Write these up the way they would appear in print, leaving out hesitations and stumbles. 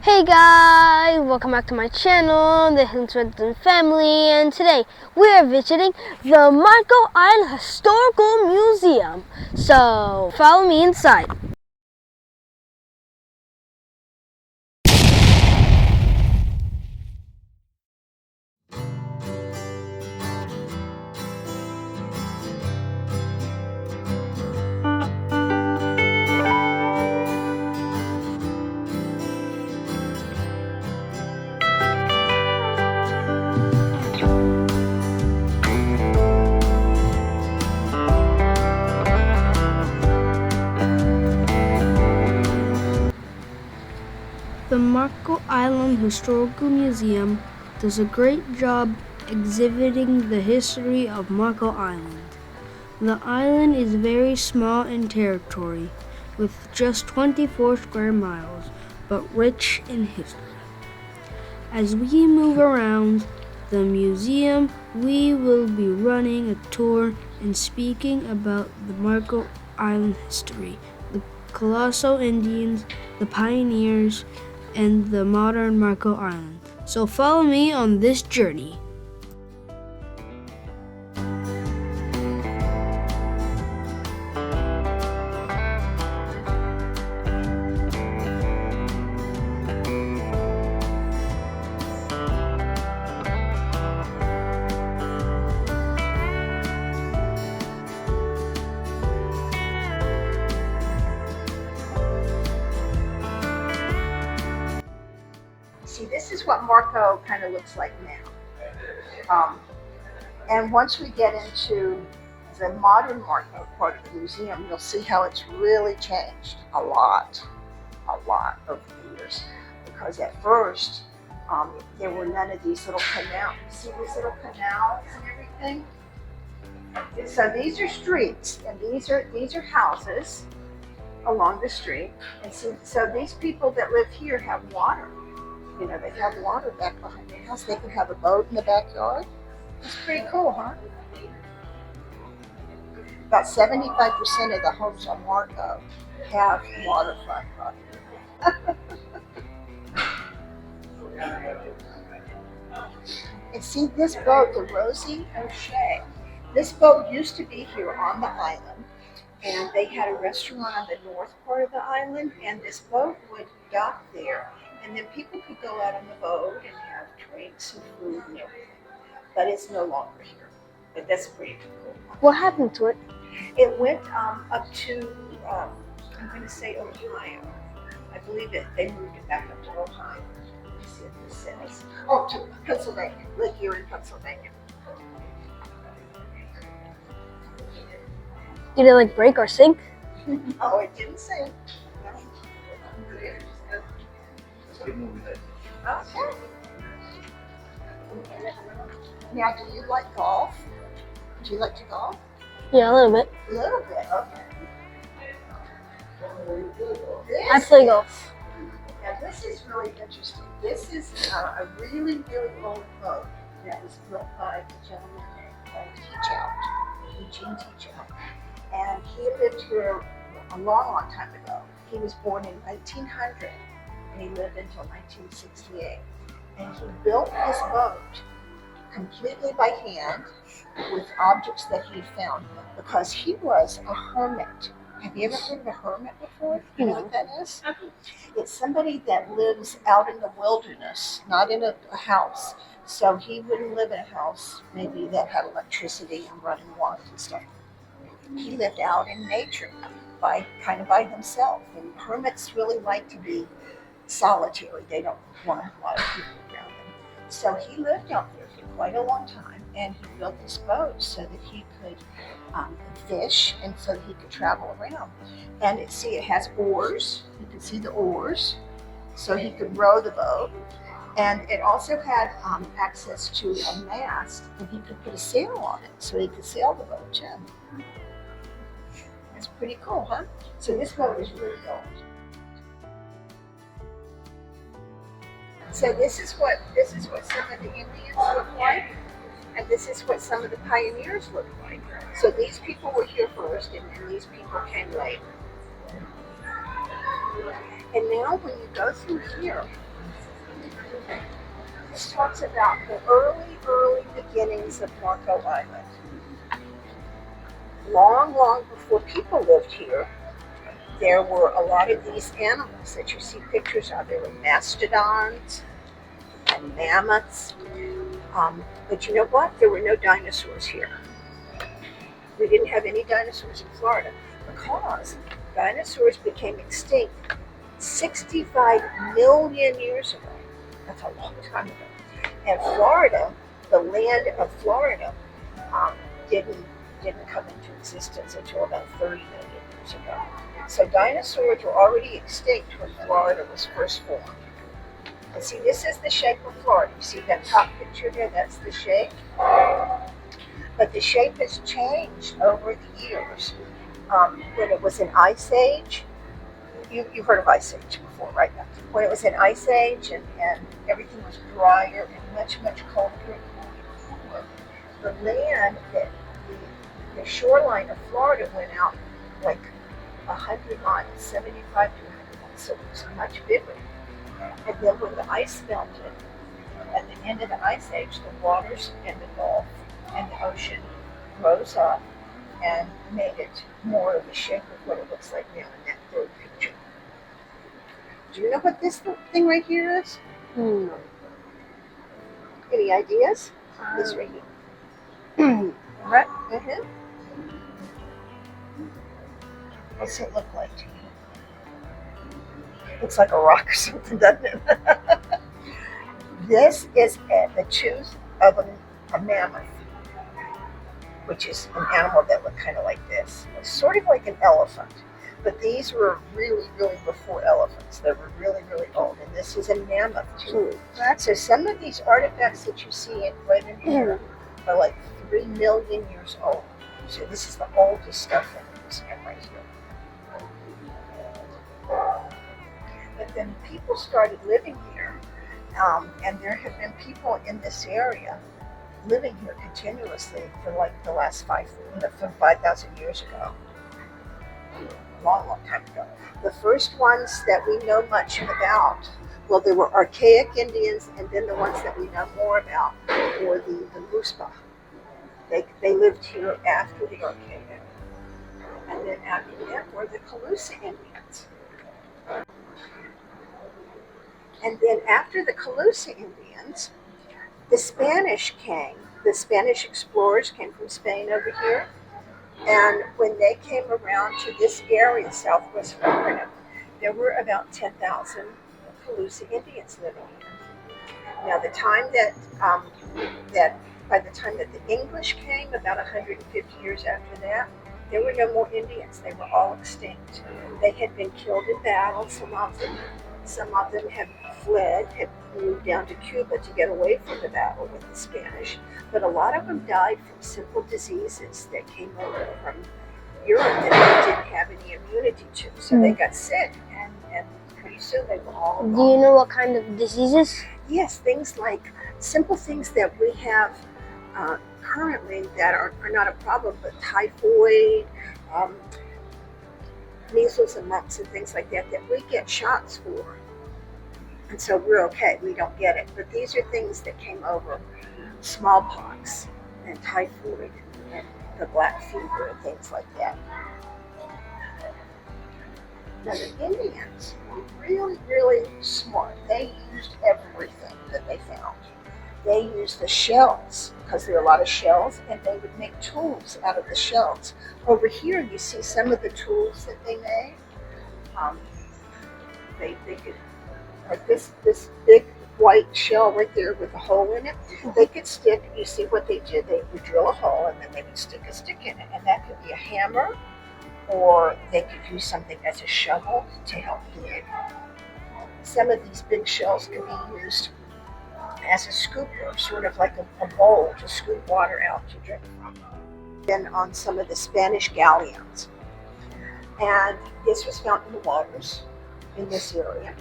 Hey guys, welcome back to my channel, the Hinton family, and today we are visiting the Marco Island Historical Museum. So follow me inside. The Marco Island Historical Museum does a great job exhibiting the history of Marco Island. The island is very small in territory, with just 24 square miles, but rich in history. As we move around the museum, we will be running a tour and speaking about the Marco Island history, the Colosal Indians, the pioneers, and the modern Marco Island. So follow me on this journey. See, this is what Marco kind of looks like now. And once we get into the modern Marco part of the museum, you'll see how it's really changed a lot over the years. Because at first, there were none of these little canals. See these little canals and everything? So these are streets, and these are houses along the street. And so these people that live here have water. You know, they have water back behind their house. They can have a boat in the backyard. It's pretty cool, huh? About 75% of the homes on Marco have waterfront property. And see this boat, the Rosie O'Shea. This boat used to be here on the island, and they had a restaurant on the north part of the island, and this boat would dock there. And then people could go out on the boat and have drinks and food and everything. But it's no longer here. But that's pretty cool. What happened to it? It went up to, I'm going to say Ohio. I believe they moved it back up to Ohio. Let's see what this says. Oh, to Pennsylvania. Live here in Pennsylvania. Did it break or sink? Oh, it didn't sink. Okay. Now, do you like golf? Do you like to golf? Yeah, a little bit. A little bit, okay. I play golf. Now, this is really interesting. This is a really, really old boat that was built by a gentleman named Eugene Teachout. And he lived here a long time ago. He was born in 1900. And he lived until 1968. And he built this boat completely by hand with objects that he found because he was a hermit. Have you ever heard of a hermit before? You know what that is? It's somebody that lives out in the wilderness, not in a house. So he wouldn't live in a house maybe that had electricity and running water and stuff. He lived out in nature by himself. And hermits really like to be solitary. They don't want a lot of people around them. So he lived out there for quite a long time, and he built this boat so that he could fish and so that he could travel around. And it has oars. You can see the oars, so he could row the boat. And it also had access to a mast, and he could put a sail on it so he could sail the boat too. That's pretty cool, huh? So this boat is really old. So this is what some of the Indians look like, and this is what some of the pioneers look like. So these people were here first, and then these people came later. And now when you go through here, This talks about the early beginnings of Marco Island. Long before people lived here, there were a lot of these animals that you see pictures of. There were mastodons and mammoths. But you know what? There were no dinosaurs here. We didn't have any dinosaurs in Florida because dinosaurs became extinct 65 million years ago. That's a long time ago. And Florida, the land of Florida, didn't come into existence until about 30 million years ago. So dinosaurs were already extinct when Florida was first formed. And see, this is the shape of Florida. You see that top picture there? That's the shape. But the shape has changed over the years. When it was an ice age, you've heard of ice age before, right? When it was an ice age and everything was drier and much colder, the land, the shoreline of Florida went out like 100 miles, 75 to 100 miles, so it was much bigger. And then when the ice melted, at the end of the ice age, the waters in the Gulf and the ocean rose up and made it more of the shape of what it looks like now in that third picture. Do you know what this thing right here is? Any ideas? This right here. Right? Mm-hmm. What's it look like to you? Looks like a rock or something, doesn't it? This is the tooth of a mammoth, which is an animal that looked kind of like this. It's sort of like an elephant, but these were really before elephants. They were really old, and this is a mammoth tooth. So some of these artifacts that you see right in here are like 3 million years old. So this is the oldest stuff in the museum right here. But then people started living here, and there have been people in this area living here continuously for like the last 5,000 years ago. Long time ago. The first ones that we know much about, well, there were archaic Indians, and then the ones that we know more about were the Musa. They lived here after the archaic. And then after that were the Calusa Indians. And then after the Calusa Indians, the Spanish came. The Spanish explorers came from Spain over here. And when they came around to this area, southwest Florida, there were about 10,000 Calusa Indians living here. Now, by the time that the English came, about 150 years after that, there were no more Indians. They were all extinct. They had been killed in battle. Some of them had fled, had moved down to Cuba to get away from the battle with the Spanish. But a lot of them died from simple diseases that came over from Europe that they didn't have any immunity to. So they got sick, and pretty soon they were all gone. Do you know what kind of diseases? Yes, things like simple things that we have currently that are not a problem, but typhoid, measles and mumps and things like that we get shots for. And so we're okay, we don't get it. But these are things that came over, smallpox and typhoid and the black fever and things like that. Now the Indians were really smart. They used everything that they found. They used the shells, because there are a lot of shells, and they would make tools out of the shells. Over here you see some of the tools that they made. They could, like this big white shell right there with a hole in it, they could stick, you see what they did, they would drill a hole and then they would stick a stick in it, and that could be a hammer, or they could use something as a shovel to help dig. Some of these big shells could be used as a scooper, sort of like a bowl to scoop water out to drink from. Then on some of the Spanish galleons. And this was found in the waters in this area.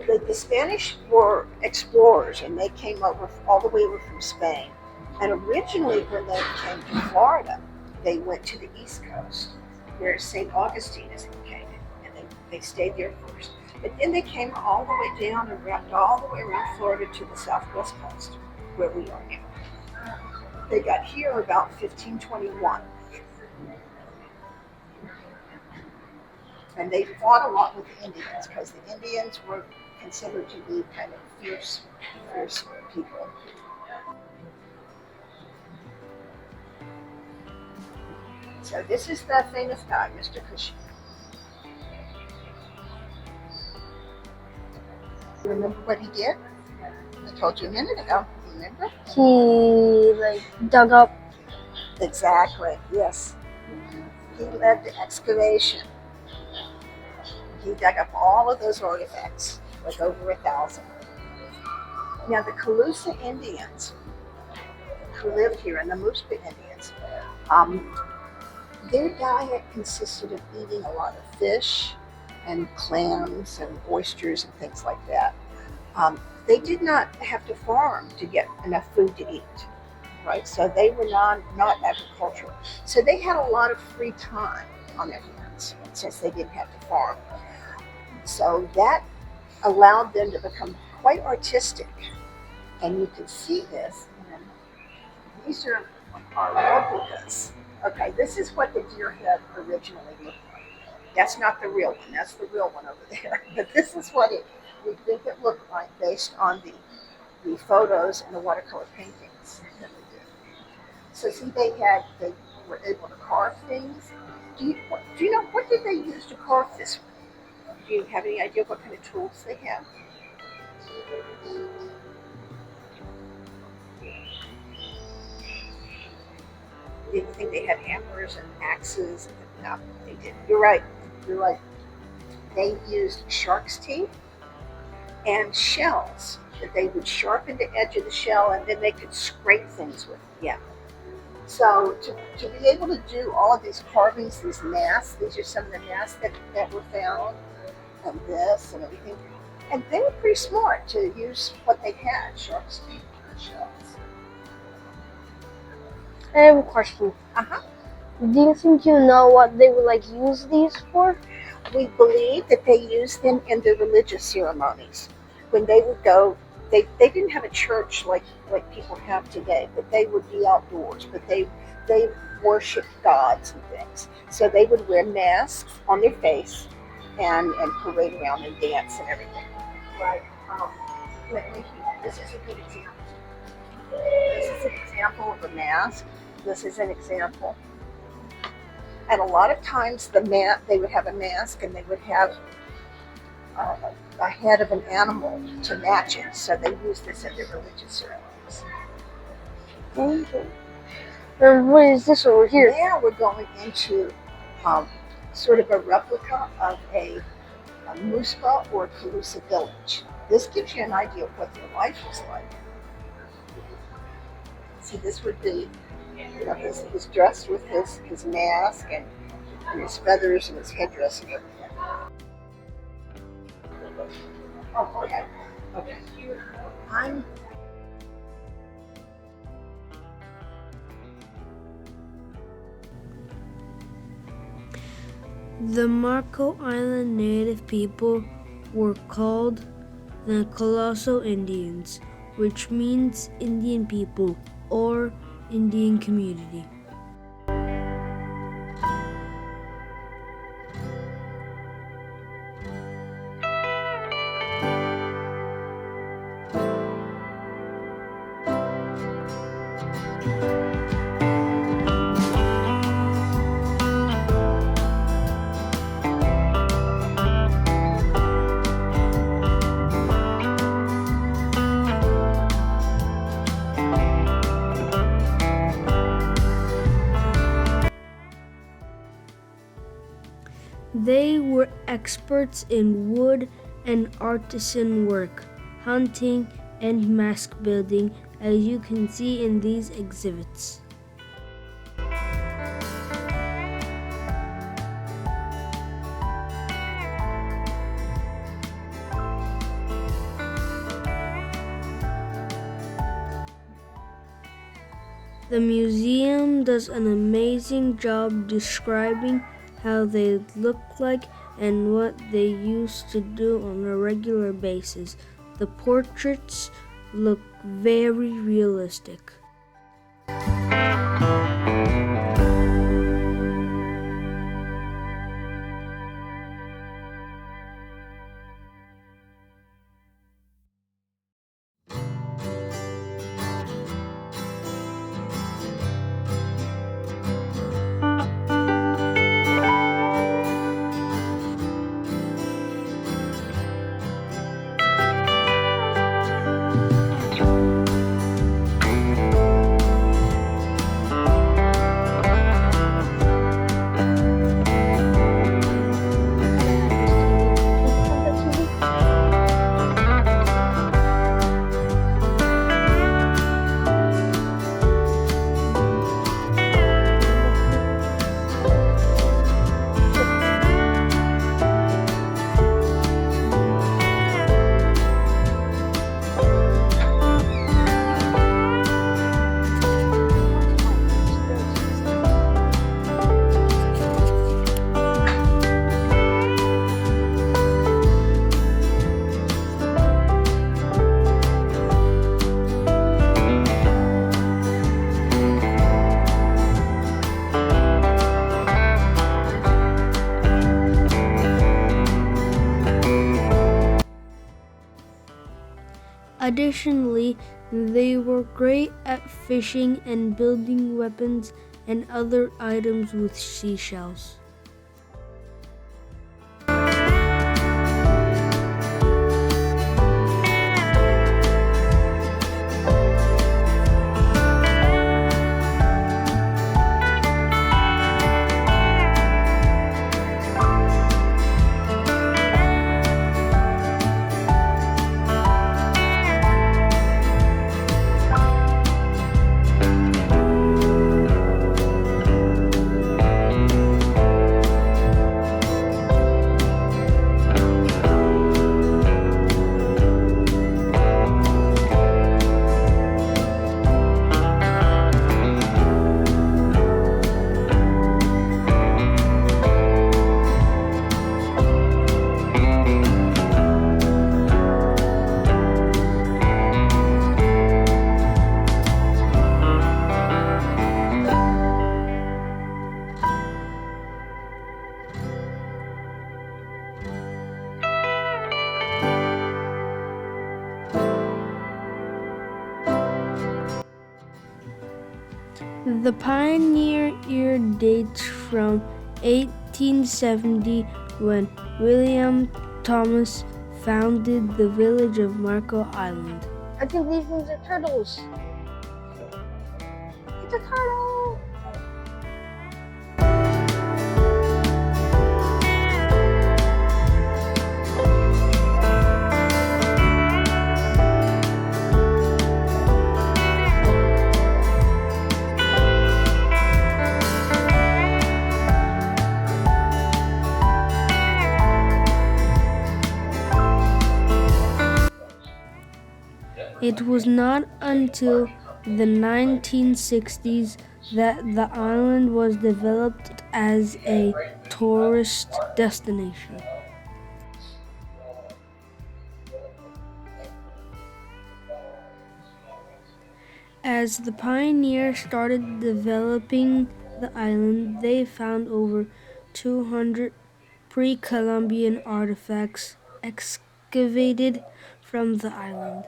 The Spanish were explorers, and they came over all the way over from Spain. And originally when they came to Florida, they went to the East Coast, where St. Augustine is located, and they stayed there first. But then they came all the way down and wrapped all the way around Florida to the southwest coast, where we are now. They got here about 1521. And they fought a lot with the Indians because the Indians were considered to be kind of fierce people. So this is the famous guy, Mr. Cushing. Remember what he did? I told you a minute ago. Remember? He dug up. Exactly. Yes. He led the excavation. He dug up all of those artifacts, like over 1,000. Now the Calusa Indians, who lived here, and the Musa Indians, their diet consisted of eating a lot of fish and clams and oysters and things like that. They did not have to farm to get enough food to eat, right? So they were not agricultural. So they had a lot of free time on their hands since they didn't have to farm. So that allowed them to become quite artistic. And you can see this. These are replicas. Okay, this is what the deer head originally looked like. That's not the real one. That's the real one over there. But this is what we think it looked like based on the photos and the watercolor paintings that we did. So see, they were able to carve things. Do you know what did they use to carve this? Do you have any idea what kind of tools they had? Do you think they had hammers and axes? No, they didn't. You're right. They used shark's teeth and shells that they would sharpen the edge of the shell, and then they could scrape things with it. Yeah. So to be able to do all of these carvings, these masks, these are some of the masks that were found, and this and everything. And they were pretty smart to use what they had, shark's teeth and shells. I have a question. Do you think you know what they would use these for? We believe that they used them in the religious ceremonies. When they would go, they didn't have a church like people have today, but they would be outdoors, but they worshiped gods and things. So they would wear masks on their face and parade around and dance and everything. Right. This is a good example. This is an example of a mask. This is an example. And a lot of times they would have a mask and they would have a head of an animal to match it. So they use this in their religious ceremonies. Okay. And what is this over here? Now we're going into sort of a replica of a Musa or Calusa village. This gives you an idea of what their life was like. See, this would be, he's dressed with his mask and his feathers and his headdress and everything. Oh, go ahead. Okay. The Marco Island native people were called the Colosal Indians, which means Indian people or Indian community. They were experts in wood and artisan work, hunting, and mask building, as you can see in these exhibits. The museum does an amazing job describing how they look like and what they used to do on a regular basis. The portraits look very realistic. Additionally, they were great at fishing and building weapons and other items with seashells. The pioneer year dates from 1870 when William Thomas founded the village of Marco Island. I think these ones are turtles. It's a turtle! It was not until the 1960s that the island was developed as a tourist destination. As the pioneers started developing the island, they found over 200 pre-Columbian artifacts excavated from the island.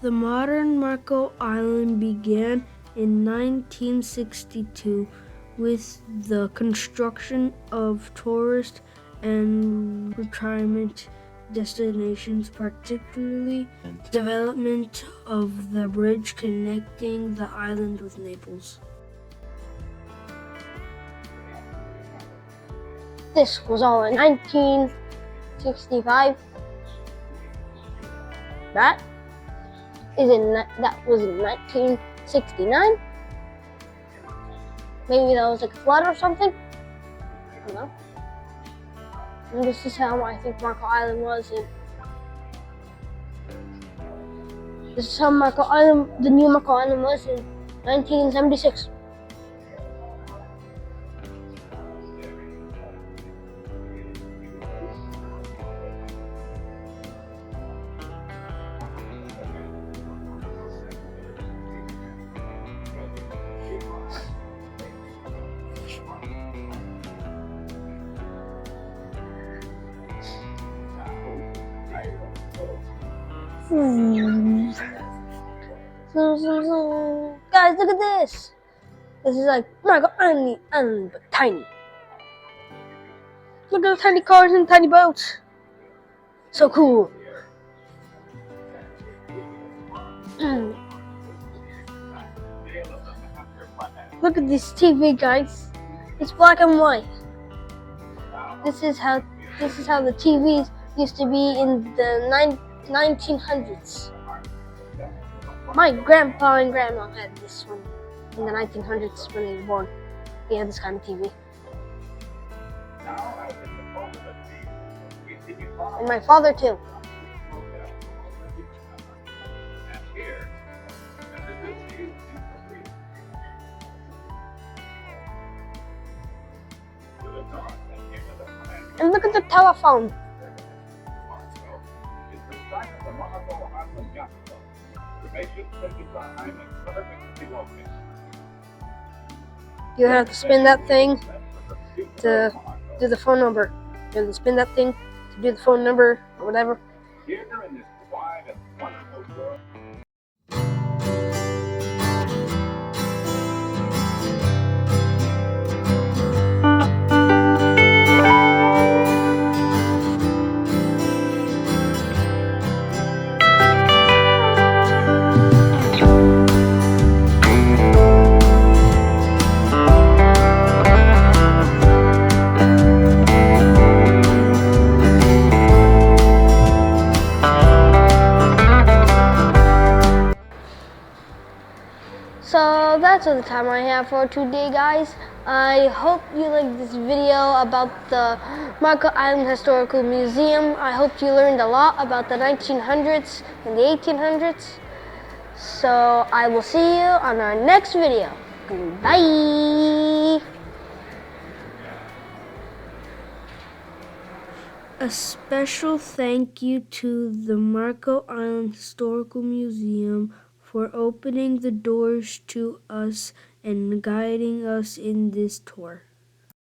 The modern Marco Island began in 1962 with the construction of tourist and retirement destinations, particularly development of the bridge connecting the island with Naples. This was all in 1965. That was in 1969. Maybe that was like a flood or something. I don't know. And this is how I think Marco Island was. This is how the new Marco Island was in 1976. Guys, look at this. This is like Marco Island, but tiny. Look at the tiny cars and tiny boats. So cool. Look at this TV, guys. It's black and white. This is how the TVs used to be in the 1900s. My grandpa and grandma had this one in the 1900s when they were born. They had this kind of TV. And my father too. And look at the telephone. You have to spin that thing to do the phone number. You have to spin that thing to do the phone number or whatever. So that's all the time I have for today, guys. I hope you liked this video about the Marco Island Historical Museum. I hope you learned a lot about the 1900s and the 1800s. So I will see you on our next video. Bye! A special thank you to the Marco Island Historical Museum for opening the doors to us and guiding us in this tour.